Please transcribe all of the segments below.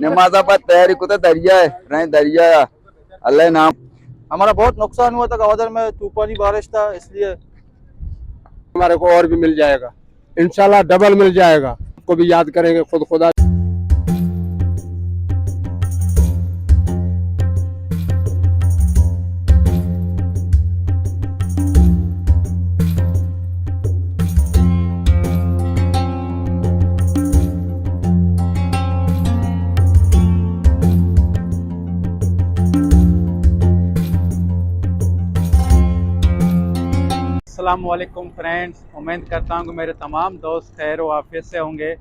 नमाजा पर तैयारी को तो दरिया है रहे दरिया अल्लाह नाम। हमारा बहुत नुकसान हुआ था गवादर में, तूफानी बारिश था, इसलिए हमारे को और भी मिल जाएगा, इंशाल्लाह डबल मिल जाएगा। को भी याद करेंगे खुद खुदा। अस्सलामुअलैकुम फ्रेंड्स, उम्मीद करता हूँ कि मेरे तमाम दोस्त खैर व आफियत से होंगे।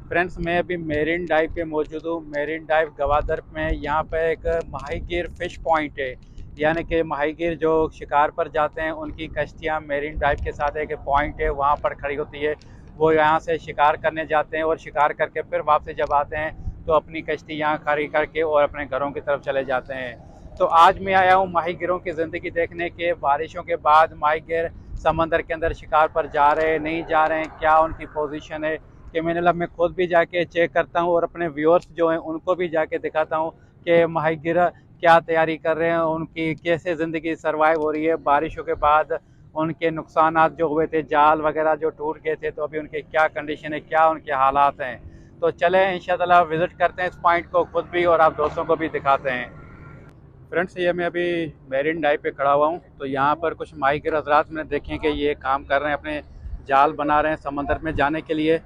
फ्रेंड्स, मैं अभी मेरीन ड्राइव पे मौजूद हूँ। मेरीन ड्राइव गवादर में यहाँ पे एक माहीगीर फ़िश पॉइंट है, यानी कि माहीगीर जो शिकार पर जाते हैं उनकी कश्तियाँ मेरीन ड्राइव के साथ एक पॉइंट है, वहाँ पर खड़ी होती है। वो यहाँ से शिकार करने जाते हैं और शिकार करके फिर वापस जब आते हैं तो अपनी कश्ती यहाँ खड़ी करके और अपने घरों की तरफ चले जाते हैं। तो आज मैं आया हूँ माहीगीरों की ज़िंदगी देखने के। बारिशों के बाद माहीगीर समंदर के अंदर शिकार पर जा रहे हैं, नहीं जा रहे हैं, क्या उनकी पोजीशन है कि मैं खुद भी जाके चेक करता हूँ और अपने व्यूअर्स जो हैं उनको भी जाके दिखाता हूँ कि माहीगीर क्या तैयारी कर रहे हैं, उनकी कैसे ज़िंदगी सर्वाइव हो रही है। बारिशों के बाद उनके नुकसानात जो हुए थे, जाल वगैरह जो टूट गए थे, तो अभी उनके क्या कंडीशन है, क्या उनके हालात हैं। तो चलें इंशाअल्लाह विज़िट करते हैं इस पॉइंट को खुद भी और आप दोस्तों को भी दिखाते हैं। फ्रेंड्स, ये मैं अभी मेरीन ड्राइव पे खड़ा हुआ हूँ। तो यहाँ पर कुछ माहीगीर हज़रात मैंने देखें कि ये काम कर रहे हैं, अपने जाल बना रहे हैं समंदर में जाने के लिए।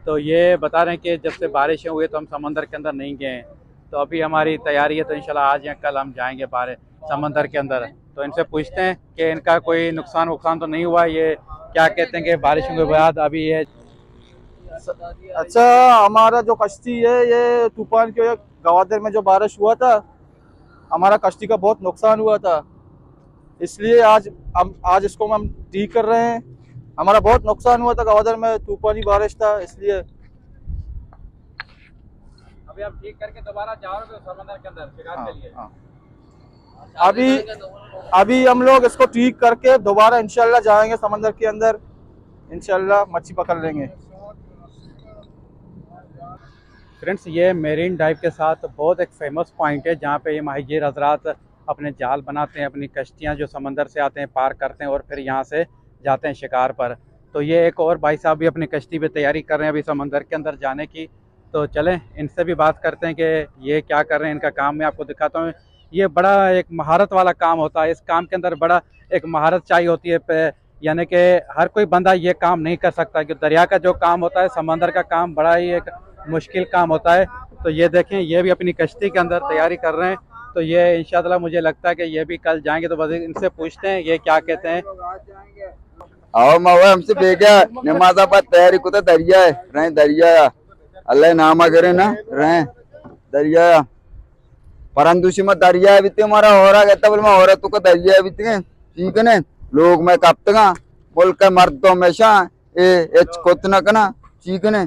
तो ये बता रहे हैं कि जब से बारिशें हुई तो हम समंदर के अंदर नहीं गए हैं। तो अभी हमारी तैयारी है, तो इंशाल्लाह आज या कल हम जाएंगे बाहर समंदर के अंदर। तो इनसे पूछते हैं कि इनका कोई नुकसान वुकसान तो नहीं हुआ, ये क्या कहते हैं कि बारिशों के बाद अभी ये। अच्छा, हमारा जो कश्ती है ये तूफान की वजह गवादर में जो बारिश हुआ था, हमारा कश्ती का बहुत नुकसान हुआ था, इसलिए आज इसको हम ठीक कर रहे हैं। हमारा बहुत नुकसान हुआ था गवादर में, तूफानी बारिश था, इसलिए अभी आप ठीक करके दोबारा जाओगे समंदर के अंदर शिकार के लिए? अभी हम लोग इसको ठीक करके दोबारा इंशाल्लाह जाएंगे समंदर के अंदर, इंशाल्लाह मच्छी पकड़ लेंगे। फ्रेंड्स, ये मेरीन ड्राइव के साथ बहुत एक फेमस पॉइंट है जहाँ पे ये माहीगीर हज़रात अपने जाल बनाते हैं, अपनी कश्तियाँ जो समंदर से आते हैं पार करते हैं और फिर यहाँ से जाते हैं शिकार पर। तो ये एक और भाई साहब भी अपनी कश्ती पे तैयारी कर रहे हैं अभी समंदर के अंदर जाने की। तो चलें इनसे भी बात करते हैं कि ये क्या कर रहे हैं, इनका काम मैं आपको दिखाता हूँ। ये बड़ा एक महारत वाला काम होता है, इस काम के अंदर बड़ा एक महारत चाहिए होती है, यानी कि हर कोई बंदा ये काम नहीं कर सकता। कि दरिया का जो काम होता है, समंदर का काम बड़ा ही एक मुश्किल काम होता है। तो ये देखें, ये भी अपनी कश्ती के अंदर तैयारी कर रहे हैं। तो ये इंशाअल्लाह मुझे लगता है कि ये भी कल जाएंगे। तो बस इनसे पूछते हैं ये क्या कहते हैं। आओ मवा हमसे बेगा नमाजा पर तैयारी को तो दरिया है रहे दरिया अल्लाह नाम करे ना रहे दरिया परंदुशी में दरिया बीते हमारा हो रहा कहता बोल मैं हो रहा तू को दरिया बीते ठीक है ना। लोग मैं कब तक बोल के मर्द तो हमेशा कोत न कना ठीक है ना।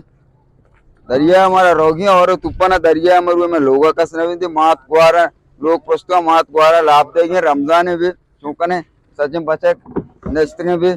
दरिया हमारा रोगिया और तुपना दरिया मरुए में लोग कसने मात गुआरा लोग पुस्तक मात गुआरा लाभ देंगे रमजान भी चूकने सच में बचे नस्त्र भी।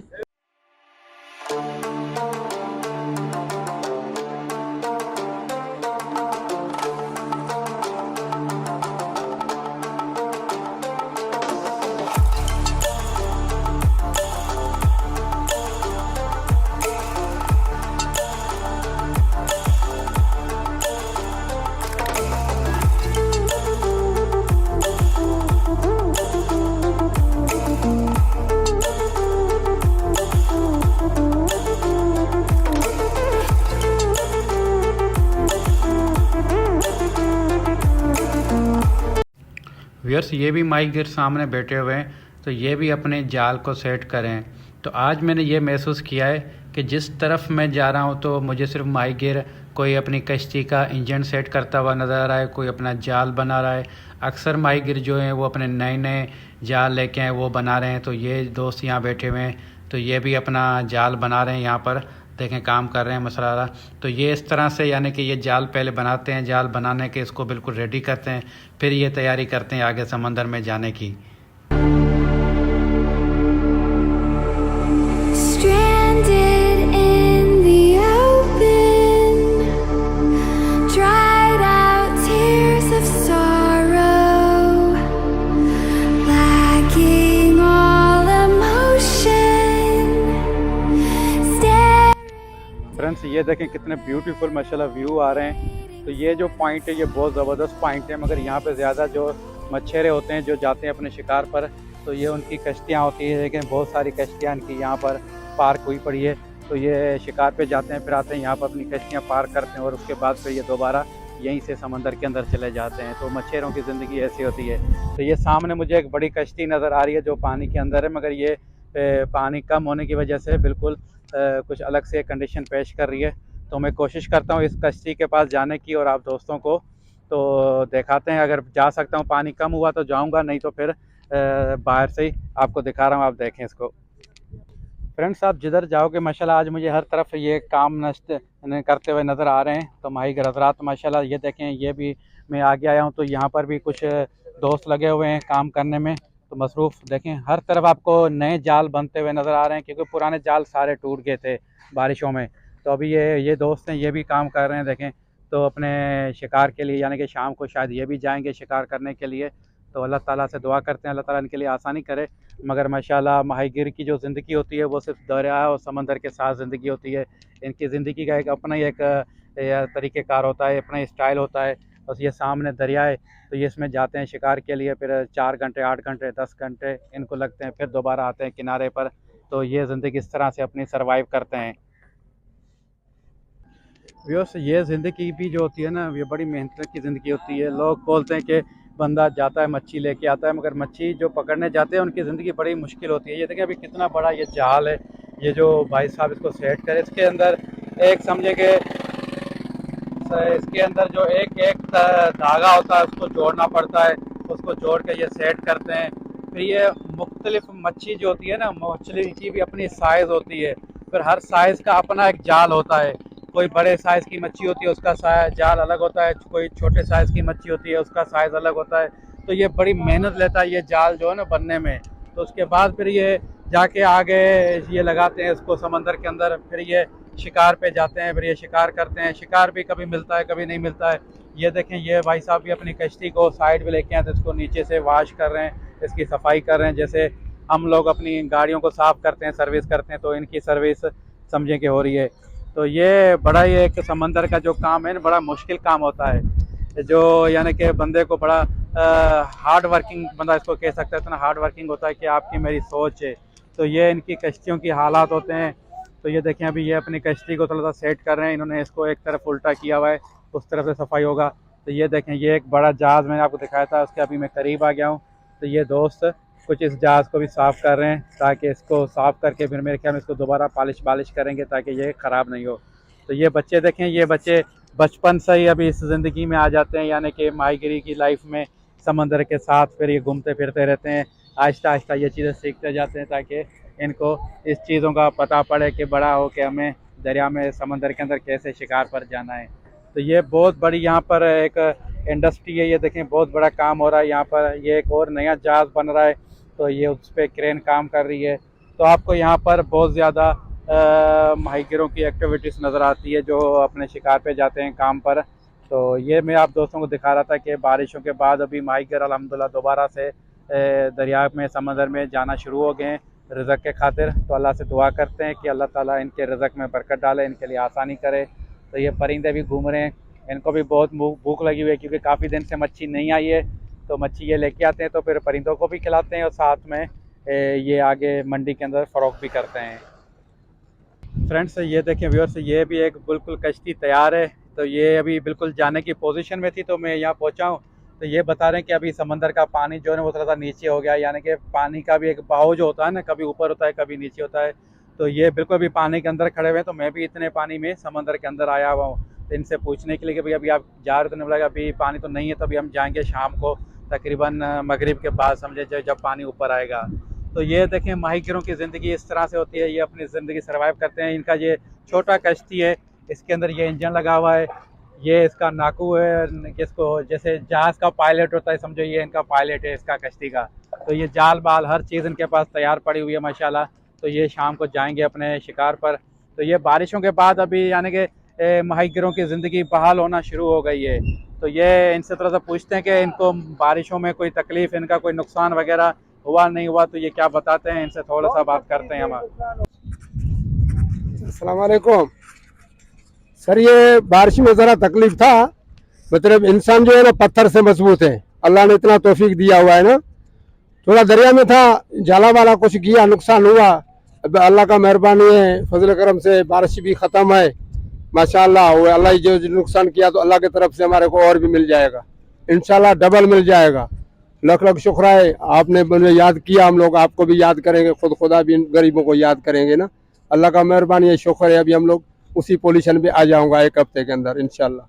व्यूअर्स, ये भी माहीगीर सामने बैठे हुए हैं, तो ये भी अपने जाल को सेट करें। तो आज मैंने ये महसूस किया है कि जिस तरफ मैं जा रहा हूँ तो मुझे सिर्फ माहीगीर कोई अपनी कश्ती का इंजन सेट करता हुआ नज़र आ रहा है, कोई अपना जाल बना रहा है। अक्सर माहीगीर जो हैं वो अपने नए नए जाल लेके आए वो बना रहे हैं। तो ये दोस्त यहाँ बैठे हुए हैं, तो ये भी अपना जाल बना रहे हैं, यहाँ पर देखें काम कर रहे हैं मसला। तो ये इस तरह से यानी कि ये जाल पहले बनाते हैं, जाल बनाने के इसको बिल्कुल रेडी करते हैं, फिर ये तैयारी करते हैं आगे समंदर में जाने की। Stranded in the open, dried out tears. ये देखें कितने ब्यूटीफुल माशाल्लाह व्यू आ रहे हैं। तो ये जो पॉइंट है ये बहुत ज़बरदस्त पॉइंट है, मगर यहाँ पे ज़्यादा जो मच्छेरे होते हैं जो जाते हैं अपने शिकार पर, तो ये उनकी कश्तियाँ होती हैं। लेकिन बहुत सारी कश्तियाँ इनकी यहाँ पर पार्क हुई पड़ी है। तो ये शिकार पे जाते हैं, फिर आते हैं यहाँ पर अपनी कश्तियाँ पार्क करते हैं और उसके बाद फिर ये दोबारा यहीं से समंदर के अंदर चले जाते हैं। तो मच्छेरों की ज़िंदगी ऐसी होती है। तो ये सामने मुझे एक बड़ी कश्ती नज़र आ रही है जो पानी के अंदर है, मगर ये पानी कम होने की वजह से बिल्कुल कुछ अलग से कंडीशन पेश कर रही है। तो मैं कोशिश करता हूँ इस कश्ती के पास जाने की और आप दोस्तों को तो दिखाते हैं। अगर जा सकता हूँ, पानी कम हुआ तो जाऊँगा, नहीं तो फिर बाहर से ही आपको दिखा रहा हूँ, आप देखें इसको। फ्रेंड्स, आप जिधर जाओगे माशाल्लाह आज मुझे हर तरफ ये काम नष्ट करते हुए नज़र आ रहे हैं। तो माहीगर हज़रात माशाल्लाह ये देखें, ये भी मैं आगे आया हूँ तो यहाँ पर भी कुछ दोस्त लगे हुए हैं काम करने में। तो मसरूफ़ देखें, हर तरफ आपको नए जाल बनते हुए नज़र आ रहे हैं, क्योंकि पुराने जाल सारे टूट गए थे बारिशों में। तो अभी ये दोस्त हैं, ये भी काम कर रहे हैं देखें। तो अपने शिकार के लिए, यानी कि शाम को शायद ये भी जाएंगे शिकार करने के लिए। तो अल्लाह ताला से दुआ करते हैं अल्लाह ताला इनके लिए आसानी करे। मगर माशाल्लाह माहीगिर की जो ज़िंदगी होती है वो सिर्फ दरिया और समंदर के साथ ज़िंदगी होती है। इनकी ज़िंदगी का एक अपना ही एक तरीक़ेकार होता है, अपना ही स्टाइल होता है। बस ये सामने दरिया है, तो ये इसमें जाते हैं शिकार के लिए, फिर 4 घंटे 8 घंटे 10 घंटे इनको लगते हैं, फिर दोबारा आते हैं किनारे पर। तो ये ज़िंदगी इस तरह से अपनी सर्वाइव करते हैं। व्यूअर्स, ये ज़िंदगी भी जो होती है ना, ये बड़ी मेहनत की ज़िंदगी होती है। लोग बोलते हैं कि बंदा जाता है मच्छी लेके आता है, मगर मच्छी जो पकड़ने जाते हैं उनकी ज़िंदगी बड़ी मुश्किल होती है। ये देखिए अभी कितना बड़ा ये जाल है, ये जो भाई साहब इसको सेट करे, इसके अंदर एक समझे कि इसके अंदर जो एक एक धागा होता है उसको जोड़ना पड़ता है, उसको जोड़ के ये सेट करते हैं। फिर ये मुख्तलिफ मच्छी जो होती है ना, मछली की भी अपनी साइज़ होती है, फिर हर साइज़ का अपना एक जाल होता है। कोई बड़े साइज़ की मच्छी होती है उसका जाल अलग होता है, कोई छोटे साइज़ की मच्छी होती है उसका साइज़ अलग होता है। तो ये बड़ी मेहनत लेता है ये जाल जो है ना बनने में। तो उसके बाद फिर ये जाके आगे ये लगाते हैं इसको समंदर के अंदर, फिर ये शिकार पे जाते हैं, फिर ये शिकार करते हैं। शिकार भी कभी मिलता है कभी नहीं मिलता है। ये देखें, ये भाई साहब भी अपनी कश्ती को साइड में लेके आए तो इसको नीचे से वाश कर रहे हैं, इसकी सफाई कर रहे हैं। जैसे हम लोग अपनी गाड़ियों को साफ़ करते हैं, सर्विस करते हैं, तो इनकी सर्विस समझें कि हो रही है। तो ये बड़ा ही एक समंदर का जो काम है ना, बड़ा मुश्किल काम होता है, जो यानी कि बंदे को बड़ा हार्ड वर्किंग बंदा इसको कह सकता है। इतना हार्ड वर्किंग होता है कि आपकी मेरी सोच है। तो ये इनकी कश्तियों की हालात होते हैं। तो ये देखें, अभी ये अपनी कश्ती को थोड़ा सा सेट कर रहे हैं, इन्होंने इसको एक तरफ उल्टा किया हुआ है, उस तरफ से सफाई होगा। तो ये देखें, ये एक बड़ा जहाज़ मैंने आपको दिखाया था, उसके अभी मैं करीब आ गया हूँ। तो ये दोस्त कुछ इस जहाज़ को भी साफ़ कर रहे हैं, ताकि इसको साफ़ करके फिर मेरे ख्याल में इसको दोबारा पॉलिश करेंगे ताकि ये ख़राब नहीं हो। तो ये बच्चे देखें, ये बच्चे बचपन से ही अभी इस ज़िंदगी में आ जाते हैं, यानी कि माहीगिरी की लाइफ में समंदर के साथ फिर ये घूमते फिरते रहते हैं। आहिस्ता आहिस्ता ये चीज़ें सीखते जाते हैं ताकि इनको इस चीज़ों का पता पड़े कि बड़ा हो के हमें दरिया में समंदर के अंदर कैसे शिकार पर जाना है। तो ये बहुत बड़ी यहाँ पर एक इंडस्ट्री है। ये देखें, बहुत बड़ा काम हो रहा है यहाँ पर। ये एक और नया जहाज़ बन रहा है, तो ये उस पर क्रेन काम कर रही है। तो आपको यहाँ पर बहुत ज़्यादा माहीगिरों की एक्टिविटीज़ नज़र आती है जो अपने शिकार पे जाते हैं काम पर। तो ये मैं आप दोस्तों को दिखा रहा था कि बारिशों के बाद अभी माहीगिर अल्हम्दुलिल्लाह दोबारा से दरिया में समंदर में जाना शुरू हो गए हैं रिज़्क़ के खातिर। तो अल्लाह से दुआ करते हैं कि अल्लाह ताला इनके रिज़्क़ में बरकत डाले, इनके लिए आसानी करे। तो ये परिंदे भी घूम रहे हैं, इनको भी बहुत भूख लगी हुई है, क्योंकि काफ़ी दिन से मच्छी नहीं आई है। तो मच्छी ये लेके आते हैं, तो फिर परिंदों को भी खिलाते हैं और साथ में ये आगे मंडी के अंदर फ़रोख्त भी करते हैं। फ्रेंड्स, ये देखें व्यूअर्स, ये भी एक बिल्कुल कश्ती तैयार है। तो ये अभी बिल्कुल जाने की पोजीशन में थी, तो मैं यहाँ पहुँचा हूँ। तो ये बता रहे हैं कि अभी समंदर का पानी जो है ना वो थोड़ा सा नीचे हो गया, यानी कि पानी का भी एक बहाव जो होता है ना, कभी ऊपर होता है कभी नीचे होता है। तो ये बिल्कुल अभी पानी के अंदर खड़े हुए हैं। तो मैं भी इतने पानी में समंदर के अंदर आया हुआ हूँ। तो इनसे पूछने के लिए कि भाई अभी आप जा रहे, तो नहीं बोला अभी पानी तो नहीं है, तो अभी हम जाएँगे शाम को तकरीबन मगरिब के बाद, समझे जब पानी ऊपर आएगा। तो ये देखें, माहीगिरों की ज़िंदगी इस तरह से होती है, ये अपनी ज़िंदगी सर्वाइव करते हैं। इनका ये छोटा कश्ती है, इसके अंदर ये इंजन लगा हुआ है, ये इसका नाकू है, इसको जैसे जहाज़ का पायलट होता है, समझो ये इनका पायलट है इसका कश्ती का। तो ये जाल बाल हर चीज़ इनके पास तैयार पड़ी हुई है माशाल्लाह। तो ये शाम को जाएंगे अपने शिकार पर। तो ये बारिशों के बाद अभी यानी कि माहीगिरों की ज़िंदगी बहाल होना शुरू हो गई है। तो ये इनसे थोड़ा सा पूछते हैं कि इनको बारिशों में कोई तकलीफ़, इनका कोई नुकसान वगैरह हुआ नहीं हुआ। तो ये क्या बताते हैं, इनसे थोड़ा सा बात करते हैं हम। अस्सलाम वालेकुम। सर ये बारिश में ज़रा तकलीफ था, मतलब इंसान जो है ना पत्थर से मजबूत है, अल्लाह ने इतना तौफीक दिया हुआ है ना। थोड़ा दरिया में था, जाला वाला कुछ किया, नुकसान हुआ। अब अल्लाह का मेहरबानी है, फजल करम से बारिश भी ख़त्म है माशाल्लाह। वो अल्लाह जो नुकसान किया तो अल्लाह की तरफ से हमारे को और भी मिल जाएगा, इंशाल्लाह डबल मिल जाएगा। लख लख शुक्र है, आपने मुझे याद किया, हम लोग आपको भी याद करेंगे, खुदा भी इन गरीबों को याद करेंगे ना। अल्लाह का मेहरबानी है, शुक्र है। अभी हम लोग उसी पोजीशन पे आ जाऊंगा 1 हफ्ते के अंदर इंशाल्लाह।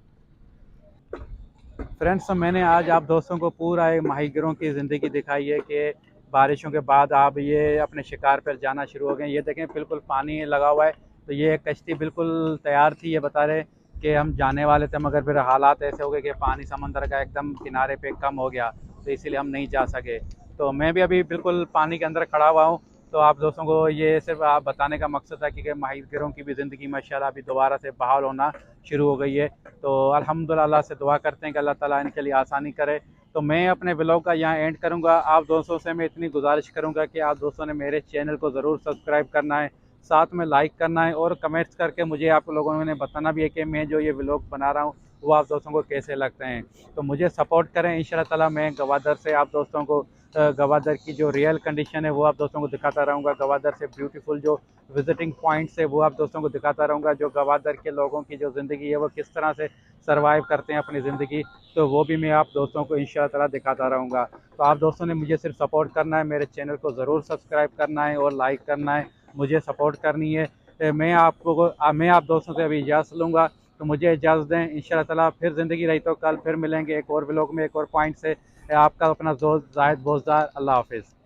फ्रेंड्स, मैंने आज आप दोस्तों को पूरा एक माहीगिरों की ज़िंदगी दिखाई है कि बारिशों के बाद आप ये अपने शिकार पर जाना शुरू हो गए। ये देखें बिल्कुल पानी लगा हुआ है, तो ये कश्ती बिल्कुल तैयार थी। ये बता रहे कि हम जाने वाले थे, मगर फिर हालात ऐसे हो गए कि पानी समंदर का एकदम किनारे पे कम हो गया, तो इसीलिए हम नहीं जा सके। तो मैं भी अभी बिल्कुल पानी के अंदर खड़ा हुआ हूँ। तो आप दोस्तों को ये सिर्फ आप बताने का मकसद था कि माहीगिरों की भी ज़िंदगी माशाल्लाह अभी दोबारा से बहाल होना शुरू हो गई है। तो अल्हम्दुलिल्लाह से दुआ करते हैं कि अल्लाह ताला इनके लिए आसानी करे। तो मैं अपने व्लॉग का यहाँ एंड करूँगा। आप दोस्तों से मैं इतनी गुजारिश करूँगा कि आप दोस्तों ने मेरे चैनल को ज़रूर सब्सक्राइब करना है, साथ में लाइक करना है और कमेंट्स करके मुझे आप लोगों ने बताना भी है कि मैं जो ये व्लॉग बना रहा हूँ वो आप दोस्तों को कैसे लगते हैं। तो मुझे सपोर्ट करें, इंशाल्लाह ताला मैं गवादर से आप दोस्तों को गवादर की जो रियल कंडीशन है वो आप दोस्तों को दिखाता रहूँगा। गवादर से ब्यूटीफुल जो विजिटिंग पॉइंट्स है वो आप दोस्तों को दिखाता रहूँगा। जो गवादर के लोगों की जो ज़िंदगी है वो किस तरह से सर्वाइव करते हैं अपनी ज़िंदगी, तो वो भी मैं आप दोस्तों को इंशाअल्लाह ताला दिखाता रहूँगा। तो आप दोस्तों ने मुझे सिर्फ सपोर्ट करना है, मेरे चैनल को ज़रूर सब्सक्राइब करना है और लाइक करना है, मुझे सपोर्ट करनी है। मैं आप दोस्तों से अभी इजाज़त लूँगा, तो मुझे इजाज़त दें। इंशाअल्लाह ताला फिर ज़िंदगी रही तो कल फिर मिलेंगे एक और व्लॉग में एक और पॉइंट से। आपका अपना दोस्त जाहिद बोजदार। अल्लाह हाफिज़।